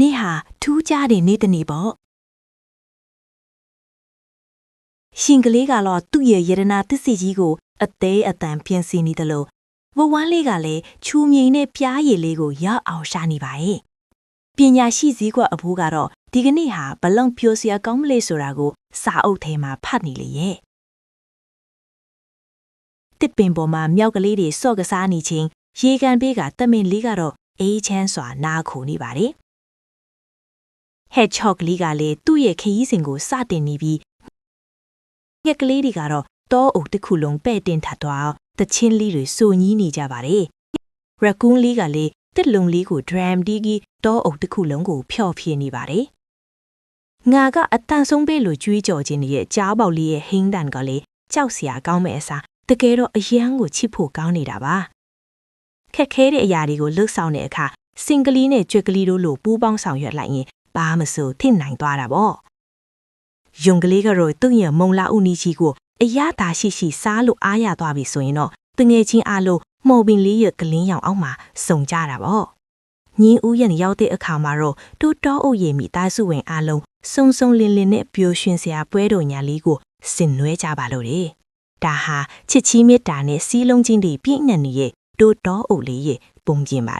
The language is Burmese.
နေ့ဟာထူးခြားတဲ့နေ့တစ်နေ့ပေါ့ရှင်ကလေးကတော့သူ့ရဲ့ယရနာသစ်စီကြီးကိုအသေးအတန်ပြင်ဆင်နေတယ်လို့ဝဝန်းလေးကလည်းချူမြိန်နဲ့ပြားရည်လေးကိုရောက်အောင်ရှာနေပါရဲ့ပညာရှိစည်းကွက်အဖိုးကတော့ဒီကနေ့ဟာဘလုံဖြိုစရာကောင်းမလေးဆိုတာကိုစာအုပ်ထဲမှာဖတ်နေလေရဲ့တစ်ပင်ပေါ်မှာမြောက်ကလေးတွေစော့ကစားနေချင်းရေကန်ပေးကတမင်လေးကတော့အေးချမ်းစွာနားခိုနေပါတယ်ဟက်ချော့ကလေးကလည်းသူ့ရဲ့ခရီးစဉ်ကိုစတင်နေပြီးငှက်ကလေးတွေကတော့တောအုပ်တစ်ခုလုံးပဲ့တင်ထသွားတချင်းလေးတွေစိုးညည်းနေကြပါတယ်ရကူးလေးကလည်းတစ်လုံလေးကိုဒရမ်တီးကြီးတောအုပ်တစ်ခုလုံးကိုဖျော့ဖြေနေပါတယ်ငါကအတန်ဆုံးပဲလို့ကြွေးကြော်ခြင်းရဲ့ကြားပေါက်လေးရဲ့ဟင်းတန်ကလည်းကြောက်စရာကောင်းမဲ့အစားတကယ်တော့အရန်ကိုချစ်ဖို့ကောင်းနေတာပါခက်ခဲတဲ့အရာတွေကိုလှုပ်ဆောင်တဲ့အခါစင်ကလေးနဲ့ကြွက်ကလေးတို့လိုပူးပေါင်းဆောင်ရွက်လိုက်ရင်ဘာမဆိုထင်နိုင်သွားတာပေါ့ယုံကလေးကတော့သူ့ရဲ့မုံလာဦးနီကြီးကိုအရသာရှိစားလို့အားရသွားပြီဆိုရင်တော့တငယ်ချင်းအားလုံးမှော်ပင်လေးရဲ့ကလင်းရောင်အောက်မှာစုံကြတာပေါ့ညင်းဦးရဲ့ရောက်တဲ့အခါမှာတော့တိုးတောအုပ်ရဲ့မိသားစုဝင်အားလုံးစုံလင်းနဲ့ပျော်ရွှင်စရာပွဲတော်ညာလေးကိုဆင်နွှဲကြပါလို့တယ်ဒါဟာချစ်ချီးမေတ္တာနဲ့စီးလုံးချင်းတွေပြည့်ညတ်နေတဲ့တိုးတောအုပ်လေးရဲ့ပုံကျင်ပါ